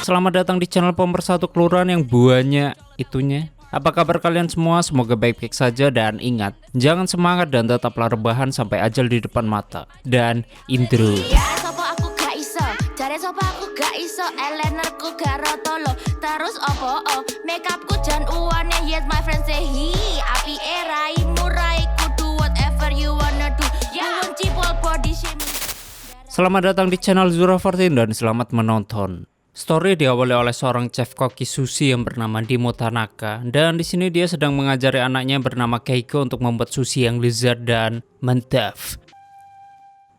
Selamat datang di channel pemersatu kelurahan yang buahnya itunya. Apa kabar kalian semua? Semoga baik-baik saja dan ingat, jangan semangat dan tetaplah rebahan sampai ajal di depan mata. Dan intro. Terus opo makeupku jan uane yes my friend say hi api erai murai kudu whatever you wanna do cipol body shaming. Selamat datang di channel Zura14 dan selamat menonton. Story diawali oleh seorang chef koki sushi yang bernama Dimo Tanaka, dan di sini dia sedang mengajari anaknya bernama Keiko untuk membuat sushi yang lezat dan mantap.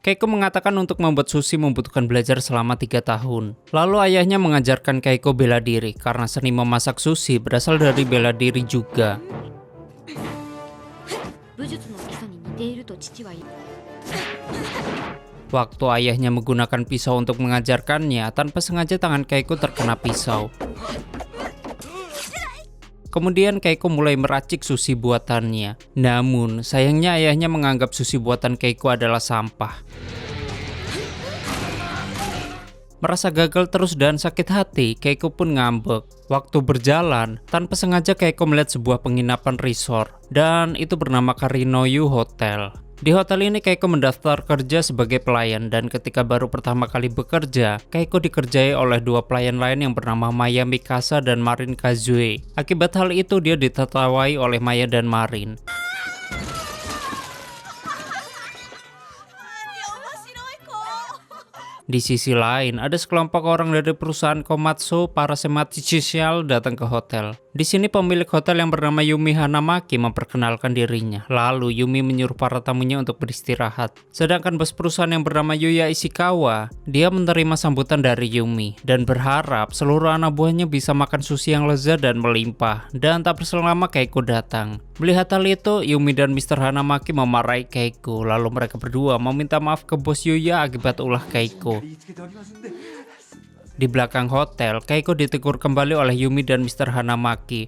Keiko mengatakan untuk membuat sushi membutuhkan belajar selama 3 tahun. Lalu ayahnya mengajarkan Keiko bela diri karena seni memasak sushi berasal dari bela diri juga. Waktu ayahnya menggunakan pisau untuk mengajarkannya, tanpa sengaja tangan Keiko terkena pisau. Kemudian Keiko mulai meracik sushi buatannya. Namun, sayangnya ayahnya menganggap sushi buatan Keiko adalah sampah. Merasa gagal terus dan sakit hati, Keiko pun ngambek. Waktu berjalan, tanpa sengaja Keiko melihat sebuah penginapan resort, dan itu bernama Karinoyu Hotel. Di hotel ini Keiko mendaftar kerja sebagai pelayan, dan ketika baru pertama kali bekerja, Keiko dikerjai oleh 2 pelayan lain yang bernama Maya Mikasa dan Marin Kazue. Akibat hal itu dia ditertawai oleh Maya dan Marin. Di sisi lain, ada sekelompok orang dari perusahaan Komatsu Parasemathicial datang ke hotel. Di sini pemilik hotel yang bernama Yumi Hanamaki memperkenalkan dirinya. Lalu Yumi menyuruh para tamunya untuk beristirahat. Sedangkan bos perusahaan yang bernama Yuya Ishikawa, dia menerima sambutan dari Yumi dan berharap seluruh anak buahnya bisa makan sushi yang lezat dan melimpah. Dan tak berselang lama Keiko datang. Melihat hal itu, Yumi dan Mr. Hanamaki memarahi Keiko. Lalu mereka berdua meminta maaf ke bos Yuya akibat ulah Keiko. Di belakang hotel, Keiko ditegur kembali oleh Yumi dan Mr. Hanamaki.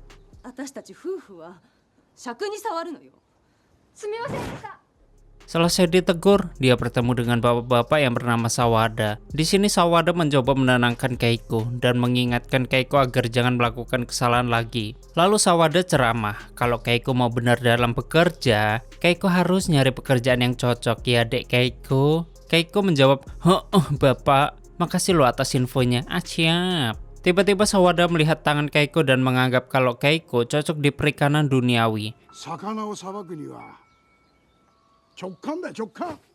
Selesai ditegur, dia bertemu dengan bapak-bapak yang bernama Sawada. Di sini Sawada mencoba menenangkan Keiko dan mengingatkan Keiko agar jangan melakukan kesalahan lagi. Lalu Sawada ceramah, kalau Keiko mau benar dalam bekerja, Keiko harus nyari pekerjaan yang cocok ya dek Keiko. Keiko menjawab, bapak, makasih lo atas infonya. Siap. Tiba-tiba Sawada melihat tangan Keiko dan menganggap kalau Keiko cocok di perikanan duniawi.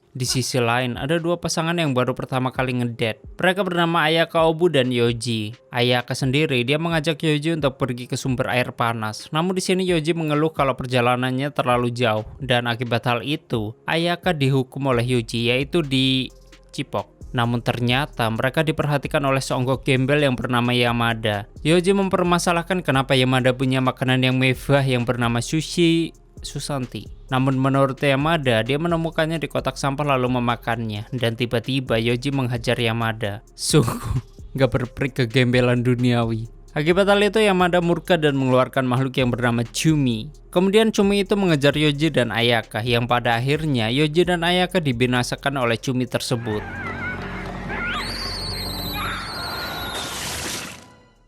Di sisi lain, ada 2 pasangan yang baru pertama kali ngedate. Mereka bernama Ayaka Obu dan Yoji. Ayaka sendiri, dia mengajak Yoji untuk pergi ke sumber air panas. Namun di sini Yoji mengeluh kalau perjalanannya terlalu jauh. Dan akibat hal itu, Ayaka dihukum oleh Yoji, yaitu dicipok. Namun ternyata mereka diperhatikan oleh seonggok gembel yang bernama Yamada. Yoji mempermasalahkan kenapa Yamada punya makanan yang mewah yang bernama sushi Susanti. Namun menurut Yamada, dia menemukannya di kotak sampah lalu memakannya. Dan tiba-tiba Yoji menghajar Yamada. Sungguh gak berperi kegembelan duniawi. Akibat hal itu Yamada murka dan mengeluarkan makhluk yang bernama Chumi. Kemudian Chumi itu mengejar Yoji dan Ayaka, yang pada akhirnya Yoji dan Ayaka dibinasakan oleh Chumi tersebut.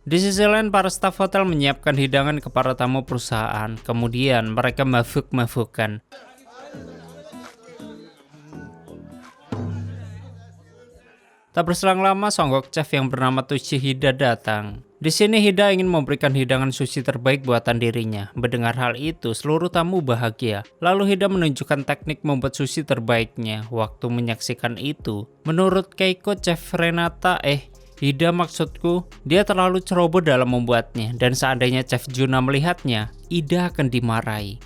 Di sisi lain, para staf hotel menyiapkan hidangan ke para tamu perusahaan. Kemudian mereka mabuk-mabukan. Tak berselang lama, songgok chef yang bernama Toshihida datang. Di sini Hida ingin memberikan hidangan sushi terbaik buatan dirinya. Mendengar hal itu, seluruh tamu bahagia. Lalu Hida menunjukkan teknik membuat sushi terbaiknya. Waktu menyaksikan itu, menurut Keiko, chef Renata, Hida maksudku, dia terlalu ceroboh dalam membuatnya, dan seandainya Chef Juna melihatnya, Ida akan dimarahi.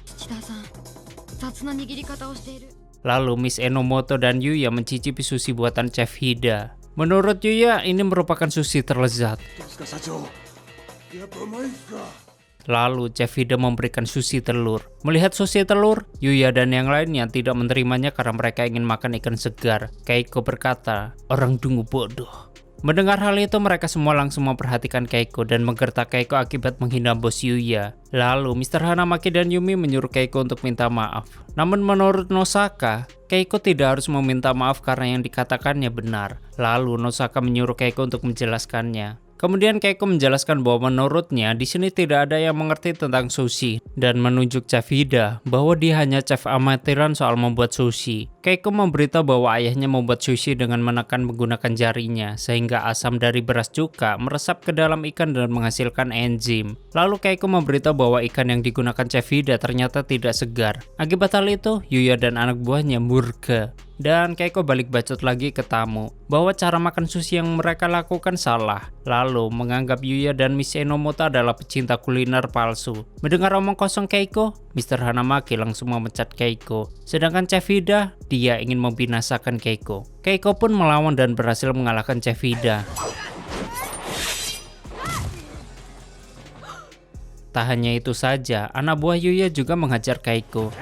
Lalu Miss Enomoto dan Yuya mencicipi sushi buatan Chef Hida. Menurut Yuya, ini merupakan sushi terlezat. Lalu Chef Hida memberikan sushi telur. Melihat sushi telur, Yuya dan yang lainnya tidak menerimanya karena mereka ingin makan ikan segar. Keiko berkata, orang dungu bodoh. Mendengar hal itu, mereka semua langsung memperhatikan Keiko dan menggertak Keiko akibat menghina bos Yuya. Lalu Mr. Hanamaki dan Yumi menyuruh Keiko untuk minta maaf. Namun menurut Nosaka, Keiko tidak harus meminta maaf karena yang dikatakannya benar. Lalu Nosaka menyuruh Keiko untuk menjelaskannya. Kemudian Keiko menjelaskan bahwa menurutnya di sini tidak ada yang mengerti tentang sushi dan menunjuk Chef Hida bahwa dia hanya chef amatiran soal membuat sushi. Keiko memberitahu bahwa ayahnya membuat sushi dengan menekan menggunakan jarinya sehingga asam dari beras cuka meresap ke dalam ikan dan menghasilkan enzim. Lalu Keiko memberitahu bahwa ikan yang digunakan Chef Hida ternyata tidak segar. Akibat hal itu, Yuya dan anak buahnya murka. Dan Keiko balik bacot lagi ke tamu bahwa cara makan sushi yang mereka lakukan salah. Lalu menganggap Yuya dan Miss Enomoto adalah pecinta kuliner palsu. Mendengar omong kosong Keiko, Mr. Hanamaki langsung memecat Keiko. Sedangkan Chef Hida, dia ingin membinasakan Keiko. Keiko pun melawan dan berhasil mengalahkan Chef Hida. Tak hanya itu saja, anak buah Yuya juga menghajar Keiko.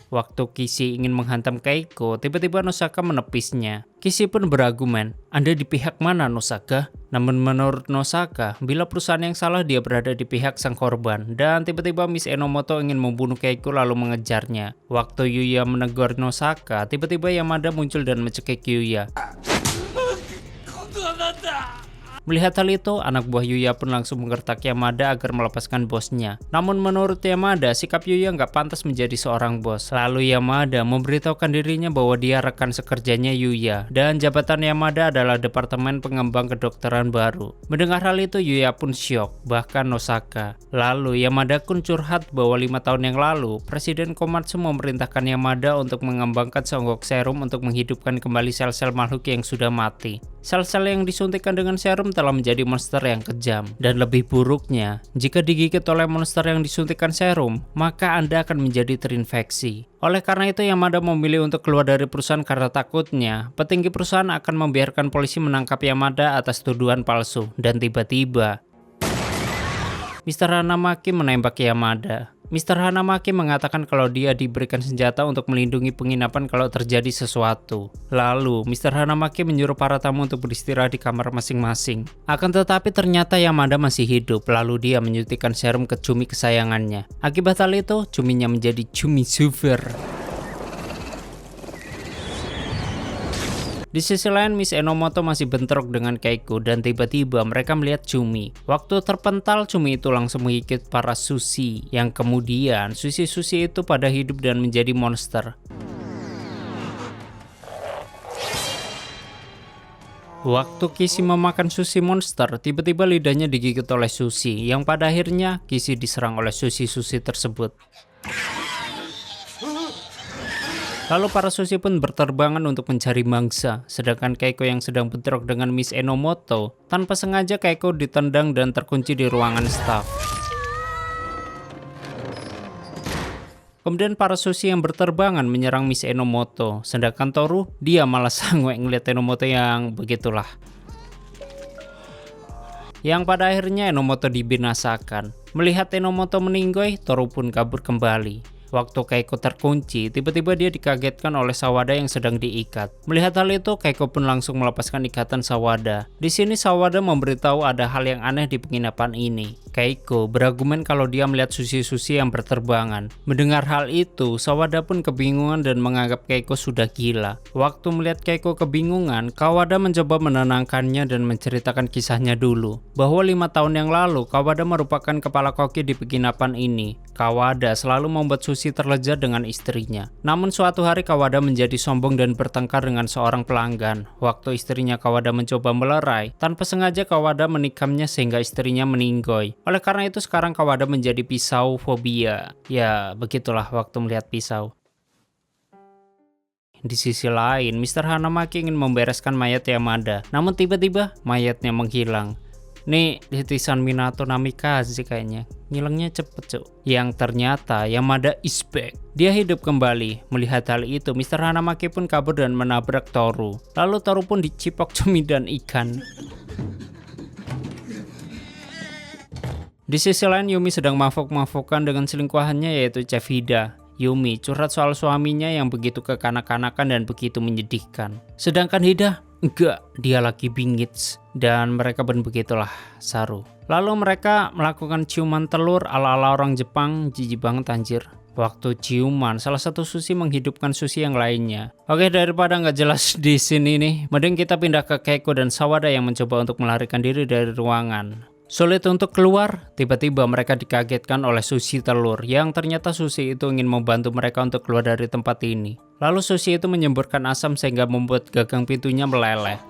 Waktu Kishi ingin menghantam Keiko, tiba-tiba Nosaka menepisnya. Kishi pun berargumen, "Anda di pihak mana, Nosaka?" Namun menurut Nosaka, bila perusahaan yang salah dia berada di pihak sang korban. Dan tiba-tiba Miss Enomoto ingin membunuh Keiko lalu mengejarnya. Waktu Yuya menegur Nosaka, tiba-tiba Yamada muncul dan mencekik Yuya. Melihat hal itu, anak buah Yuya pun langsung menggertak Yamada agar melepaskan bosnya. Namun menurut Yamada, sikap Yuya nggak pantas menjadi seorang bos. Lalu Yamada memberitahukan dirinya bahwa dia rekan sekerjanya Yuya. Dan jabatan Yamada adalah Departemen Pengembang Kedokteran baru. Mendengar hal itu, Yuya pun syok, bahkan Nosaka. Lalu Yamada pun curhat bahwa 5 tahun yang lalu, Presiden Komatsu memerintahkan Yamada untuk mengembangkan songgok serum untuk menghidupkan kembali sel-sel makhluk yang sudah mati. Sel-sel yang disuntikkan dengan serum telah menjadi monster yang kejam. Dan lebih buruknya, jika digigit oleh monster yang disuntikkan serum, maka Anda akan menjadi terinfeksi. Oleh karena itu, Yamada memilih untuk keluar dari perusahaan karena takutnya petinggi perusahaan akan membiarkan polisi menangkap Yamada atas tuduhan palsu. Dan tiba-tiba, Mr. Hanamaki menembak Yamada. Mr. Hanamaki mengatakan kalau dia diberikan senjata untuk melindungi penginapan kalau terjadi sesuatu. Lalu, Mr. Hanamaki menyuruh para tamu untuk beristirahat di kamar masing-masing. Akan tetapi ternyata Yamada masih hidup, lalu dia menyuntikkan serum ke cumi kesayangannya. Akibat hal itu, cuminya menjadi cumi super. Di sisi lain, Miss Enomoto masih bentrok dengan Keiko dan tiba-tiba mereka melihat Cumi. Waktu terpental, Cumi itu langsung menggigit para sushi, yang kemudian sushi-sushi itu pada hidup dan menjadi monster. Waktu Kishi memakan sushi monster, tiba-tiba lidahnya digigit oleh sushi, yang pada akhirnya Kishi diserang oleh sushi-sushi tersebut. Lalu para sushi pun berterbangan untuk mencari mangsa, sedangkan Keiko yang sedang bentrok dengan Miss Enomoto, tanpa sengaja Keiko ditendang dan terkunci di ruangan staf. Kemudian para sushi yang berterbangan menyerang Miss Enomoto, sedangkan Toru, dia malah sanggup ngeliat Enomoto yang begitulah. Yang pada akhirnya Enomoto dibinasakan. Melihat Enomoto meninggoy, Toru pun kabur kembali. Waktu Keiko terkunci, tiba-tiba dia dikagetkan oleh Sawada yang sedang diikat. Melihat hal itu, Keiko pun langsung melepaskan ikatan Sawada. Di sini Sawada memberitahu ada hal yang aneh di penginapan ini. Keiko berargumen kalau dia melihat sushi-sushi yang berterbangan. Mendengar hal itu, Sawada pun kebingungan dan menganggap Keiko sudah gila. Waktu melihat Keiko kebingungan, Kawada mencoba menenangkannya dan menceritakan kisahnya dulu. Bahwa 5 tahun yang lalu, Kawada merupakan kepala koki di penginapan ini. Kawada selalu membuat sushi terlezat dengan istrinya. Namun suatu hari Kawada menjadi sombong dan bertengkar dengan seorang pelanggan. Waktu istrinya Kawada mencoba melerai, tanpa sengaja Kawada menikamnya sehingga istrinya meninggoy. Oleh karena itu sekarang Kawada menjadi pisau fobia. Ya, begitulah waktu melihat pisau. Di sisi lain, Mr. Hanamaki ingin membereskan mayat Yamada. Namun tiba-tiba mayatnya menghilang. Nih, titisan Minato Namikaze kayaknya. Ngilangnya cepet cuk. Yang ternyata Yamada is back. Dia hidup kembali. Melihat hal itu, Mr. Hanamaki pun kabur dan menabrak Toru. Lalu Toru pun dicipok cumi dan ikan. Di sisi lain, Yumi sedang mafuk-mafukan dengan selingkuhannya yaitu Chef Hida. Yumi curhat soal suaminya yang begitu kekanak-kanakan dan begitu menyedihkan. Sedangkan Hida, enggak, dia lagi bingits. Dan mereka pun begitulah, saru. Lalu mereka melakukan ciuman telur ala-ala orang Jepang, jijik banget anjir. Waktu ciuman, salah satu sushi menghidupkan sushi yang lainnya. Oke, daripada nggak jelas di sini nih, mending kita pindah ke Keiko dan Sawada yang mencoba untuk melarikan diri dari ruangan. Sulit untuk keluar, tiba-tiba mereka dikagetkan oleh Sushi telur yang ternyata Sushi itu ingin membantu mereka untuk keluar dari tempat ini. Lalu Sushi itu menyemburkan asam sehingga membuat gagang pintunya meleleh.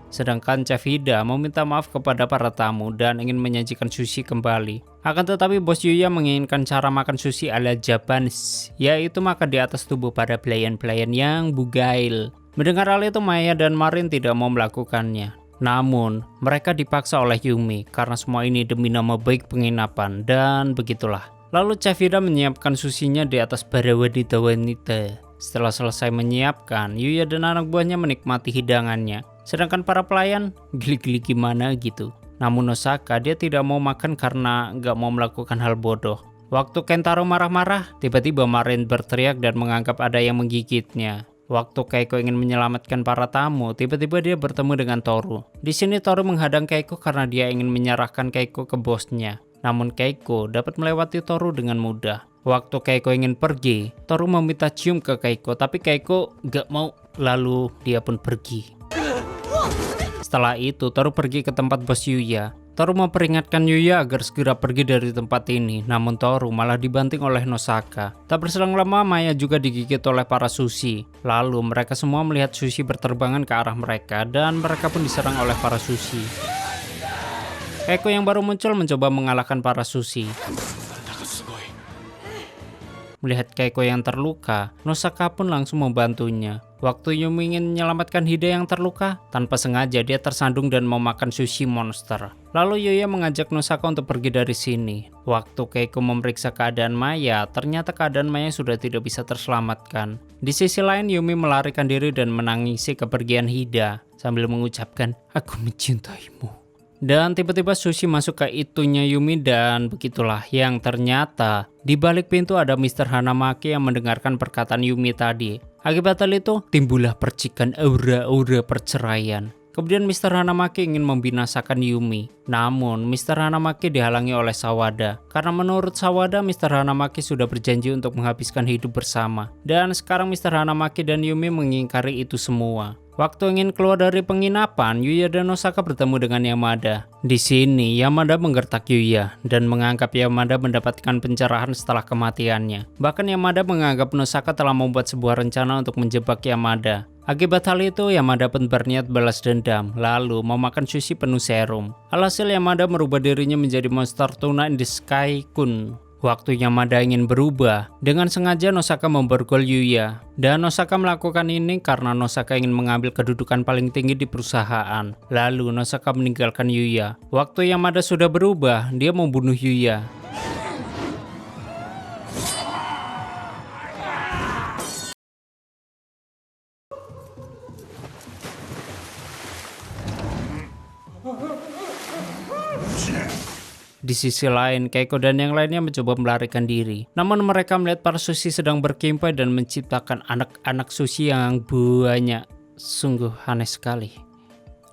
Sedangkan Chef Hida meminta maaf kepada para tamu dan ingin menyajikan sushi kembali. Akan tetapi bos Yuya menginginkan cara makan sushi ala Japanese, yaitu makan di atas tubuh para pelayan-pelayan yang bugail. Mendengar hal itu, Maya dan Marin tidak mau melakukannya. Namun, mereka dipaksa oleh Yumi karena semua ini demi nama baik penginapan, dan begitulah. Lalu Chef Hida menyiapkan sushinya di atas para wanita-wanita. Setelah selesai menyiapkan, Yuya dan anak buahnya menikmati hidangannya. Sedangkan para pelayan, geli-geli gimana gitu. Namun Nosaka, dia tidak mau makan karena nggak mau melakukan hal bodoh. Waktu Kentaro marah-marah, tiba-tiba Marin berteriak dan menganggap ada yang menggigitnya. Waktu Keiko ingin menyelamatkan para tamu, tiba-tiba dia bertemu dengan Toru. Di sini Toru menghadang Keiko karena dia ingin menyerahkan Keiko ke bosnya. Namun Keiko dapat melewati Toru dengan mudah. Waktu Keiko ingin pergi, Toru meminta cium ke Keiko, tapi Keiko nggak mau, lalu dia pun pergi. Setelah itu, Toru pergi ke tempat bos Yuya. Toru memperingatkan Yuya agar segera pergi dari tempat ini, namun Toru malah dibanting oleh Nosaka. Tak berselang lama, Maya juga digigit oleh para sushi. Lalu mereka semua melihat sushi berterbangan ke arah mereka dan mereka pun diserang oleh para sushi. Keiko yang baru muncul mencoba mengalahkan para sushi. Melihat Keiko yang terluka, Nosaka pun langsung membantunya. Waktu Yumi ingin menyelamatkan Hida yang terluka, tanpa sengaja dia tersandung dan memakan sushi monster. Lalu Yuya mengajak Nosaka untuk pergi dari sini. Waktu Keiko memeriksa keadaan Maya, ternyata keadaan Maya sudah tidak bisa terselamatkan. Di sisi lain, Yumi melarikan diri dan menangisi kepergian Hida sambil mengucapkan, "Aku mencintaimu." Dan tiba-tiba Sushi masuk ke itunya Yumi dan begitulah yang ternyata di balik pintu ada Mr. Hanamaki yang mendengarkan perkataan Yumi tadi. Akibat hal itu timbullah percikan aura-aura perceraian. Kemudian Mr. Hanamaki ingin membinasakan Yumi. Namun Mr. Hanamaki dihalangi oleh Sawada. Karena menurut Sawada, Mr. Hanamaki sudah berjanji untuk menghabiskan hidup bersama. Dan sekarang Mr. Hanamaki dan Yumi mengingkari itu semua. Waktu ingin keluar dari penginapan, Yuya dan Nosaka bertemu dengan Yamada. Di sini, Yamada menggertak Yuya dan menganggap Yamada mendapatkan pencerahan setelah kematiannya. Bahkan Yamada menganggap Nosaka telah membuat sebuah rencana untuk menjebak Yamada. Akibat hal itu, Yamada pun berniat balas dendam, lalu memakan sushi penuh serum. Alhasil Yamada merubah dirinya menjadi monster tuna in the sky kun. Waktu Yamada ingin berubah, dengan sengaja Nosaka memborgol Yuya. Dan Nosaka melakukan ini karena Nosaka ingin mengambil kedudukan paling tinggi di perusahaan. Lalu Nosaka meninggalkan Yuya. Waktu Yamada sudah berubah, dia membunuh Yuya. Di sisi lain, Keiko dan yang lainnya mencoba melarikan diri. Namun mereka melihat para sushi sedang berkimpai dan menciptakan anak-anak sushi yang banyak. Sungguh aneh sekali.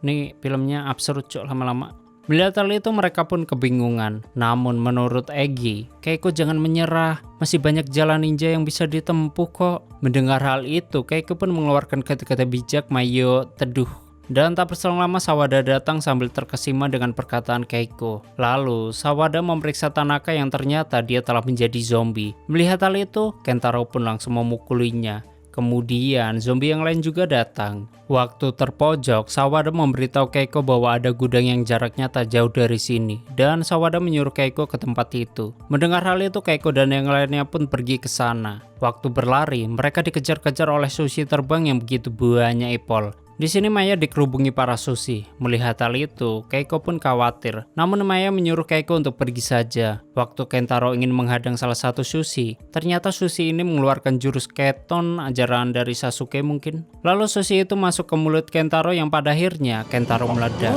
Ini filmnya absurd cok lama-lama. Melihat hal itu mereka pun kebingungan. Namun menurut Egi, Keiko jangan menyerah. Masih banyak jalan ninja yang bisa ditempuh kok. Mendengar hal itu, Keiko pun mengeluarkan kata-kata bijak Mayo teduh. Dan tak berselang lama Sawada datang sambil terkesima dengan perkataan Keiko. Lalu Sawada memeriksa Tanaka yang ternyata dia telah menjadi zombie. Melihat hal itu, Kentaro pun langsung memukulinya. Kemudian zombie yang lain juga datang. Waktu terpojok, Sawada memberitahu Keiko bahwa ada gudang yang jaraknya tak jauh dari sini. Dan Sawada menyuruh Keiko ke tempat itu. Mendengar hal itu, Keiko dan yang lainnya pun pergi ke sana. Waktu berlari, mereka dikejar-kejar oleh sushi terbang yang begitu banyak ipol. Di sini Maya dikerubungi para sushi. Melihat hal itu, Keiko pun khawatir. Namun Maya menyuruh Keiko untuk pergi saja. Waktu Kentaro ingin menghadang salah satu sushi, ternyata sushi ini mengeluarkan jurus keton ajaran dari Sasuke mungkin. Lalu sushi itu masuk ke mulut Kentaro yang pada akhirnya Kentaro meledak.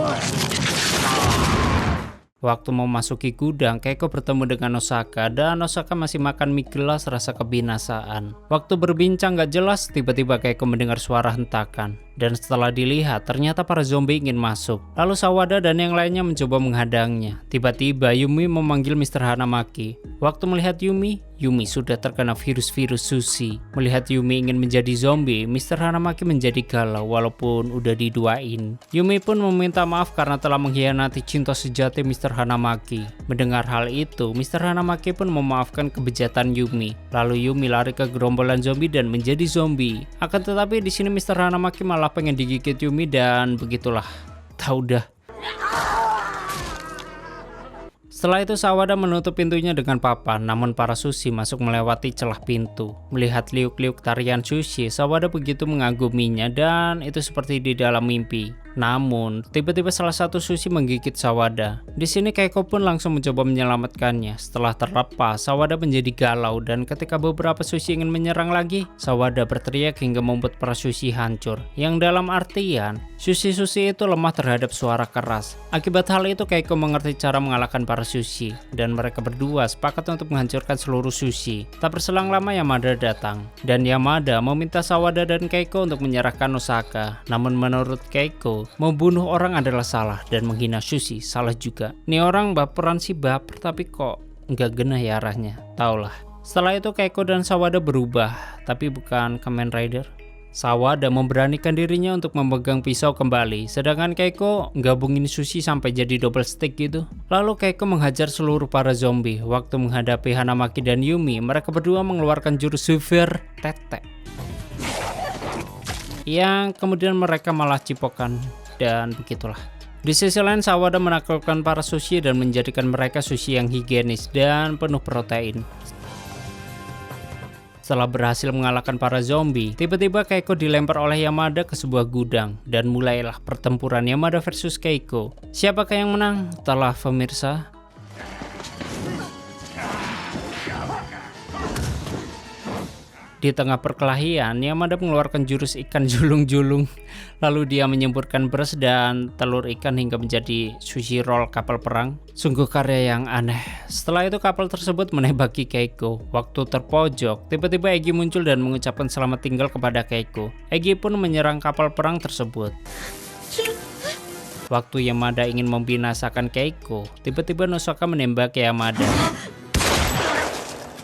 Waktu memasuki gudang, Keiko bertemu dengan Nosaka dan Nosaka masih makan mie gelas rasa kebinasaan. Waktu berbincang gak jelas, tiba-tiba Keiko mendengar suara hentakan. Dan setelah dilihat, ternyata para zombie ingin masuk. Lalu Sawada dan yang lainnya mencoba menghadangnya. Tiba-tiba Yumi memanggil Mr. Hanamaki. Waktu melihat Yumi sudah terkena virus-virus sushi. Melihat Yumi ingin menjadi zombie, Mr. Hanamaki menjadi galau walaupun udah diduain. Yumi pun meminta maaf karena telah mengkhianati cinta sejati Mr. Hanamaki. Mendengar hal itu, Mr. Hanamaki pun memaafkan kebejatan Yumi. Lalu Yumi lari ke gerombolan zombie dan menjadi zombie. Akan tetapi di sini Mr. Hanamaki malah pengen digigit Yumi dan begitulah. Tahu dah. Setelah itu Sawada menutup pintunya dengan papan, namun para sushi masuk melewati celah pintu. Melihat liuk-liuk tarian sushi, Sawada begitu mengaguminya dan itu seperti di dalam mimpi. Namun, tiba-tiba salah satu sushi menggigit Sawada. Di sini Keiko pun langsung mencoba menyelamatkannya. Setelah terlepas, Sawada menjadi galau dan ketika beberapa sushi ingin menyerang lagi, Sawada berteriak hingga membuat para sushi hancur. Yang dalam artian, sushi-sushi itu lemah terhadap suara keras. Akibat hal itu, Keiko mengerti cara mengalahkan para sushi dan mereka berdua sepakat untuk menghancurkan seluruh sushi. Tak berselang lama Yamada datang dan Yamada meminta Sawada dan Keiko untuk menyerahkan Nosaka. Namun menurut Keiko, membunuh orang adalah salah dan menghina sushi salah juga. Nih orang baperan sih baper tapi kok nggak genah ya arahnya. Taulah. Setelah itu Keiko dan Sawada berubah, tapi bukan Kamen Rider. Sawada memberanikan dirinya untuk memegang pisau kembali, sedangkan Keiko gabungin sushi sampai jadi double stick gitu. Lalu Keiko menghajar seluruh para zombie. Waktu menghadapi Hanamaki dan Yumi, mereka berdua mengeluarkan jurus super tete, yang kemudian mereka malah cipokan dan begitulah. Di sisi lain Sawada menaklukkan para sushi dan menjadikan mereka sushi yang higienis dan penuh protein. Setelah berhasil mengalahkan para zombie, tiba-tiba Keiko dilempar oleh Yamada ke sebuah gudang dan mulailah pertempuran Yamada versus Keiko. Siapakah yang menang? Telah pemirsa. Di tengah perkelahian, Yamada mengeluarkan jurus ikan julung-julung. Lalu dia menyemburkan beras dan telur ikan hingga menjadi sushi roll kapal perang. Sungguh karya yang aneh. Setelah itu kapal tersebut menembaki Keiko. Waktu terpojok, tiba-tiba Egi muncul dan mengucapkan selamat tinggal kepada Keiko. Egi pun menyerang kapal perang tersebut. Waktu Yamada ingin membinasakan Keiko, tiba-tiba Nosaka menembak Yamada.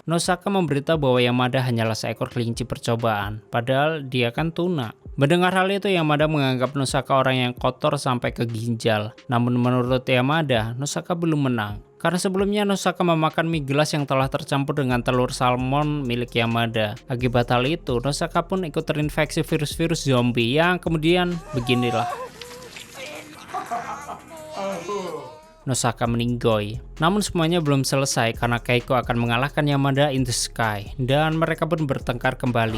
Nosaka memberitahu bahwa Yamada hanyalah seekor kelinci percobaan, padahal dia kan tuna. Mendengar hal itu, Yamada menganggap Nosaka orang yang kotor sampai ke ginjal. Namun menurut Yamada, Nosaka belum menang. Karena sebelumnya Nosaka memakan mie gelas yang telah tercampur dengan telur salmon milik Yamada. Akibat hal itu, Nosaka pun ikut terinfeksi virus-virus zombie yang kemudian beginilah. Nosaka meninggoy. Namun semuanya belum selesai karena Keiko akan mengalahkan Yamada in the sky dan mereka pun bertengkar kembali.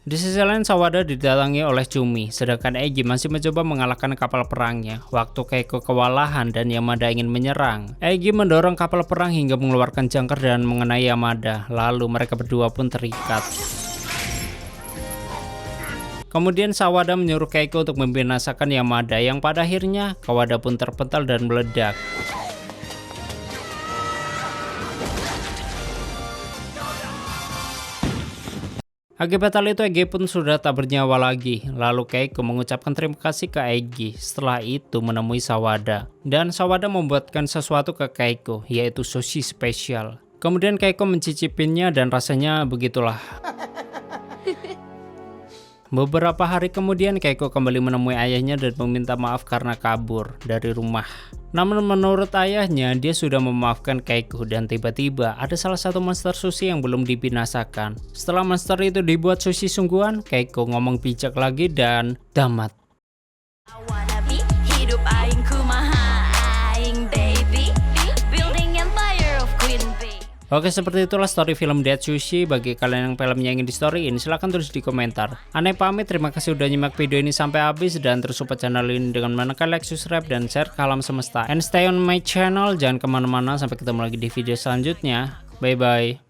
Di sisi lain Sawada didatangi oleh Chumi, sedangkan Egi masih mencoba mengalahkan kapal perangnya. Waktu Keiko kewalahan dan Yamada ingin menyerang, Egi mendorong kapal perang hingga mengeluarkan jangkar dan mengenai Yamada. Lalu mereka berdua pun terikat. Kemudian Sawada menyuruh Keiko untuk membinasakan Yamada yang pada akhirnya Kawada pun terpental dan meledak. Akibat hal itu Egi pun sudah tak bernyawa lagi. Lalu Keiko mengucapkan terima kasih ke Egi. Setelah itu menemui Sawada. Dan Sawada membuatkan sesuatu ke Keiko, yaitu sushi spesial. Kemudian Keiko mencicipinnya dan rasanya begitulah. Beberapa hari kemudian Keiko kembali menemui ayahnya dan meminta maaf karena kabur dari rumah. Namun menurut ayahnya dia sudah memaafkan Keiko dan tiba-tiba ada salah satu monster sushi yang belum dibinasakan. Setelah monster itu dibuat sushi sungguhan, Keiko ngomong bijak lagi dan tamat. Oke, seperti itulah story film Dead Sushi. Bagi kalian yang filmnya ingin di storyin, silahkan tulis di komentar. Aneh pamit, terima kasih udah nyimak video ini sampai habis dan terus support channel ini dengan menekan like, subscribe, dan share ke alam semesta. And stay on my channel, jangan kemana-mana, sampai ketemu lagi di video selanjutnya. Bye bye.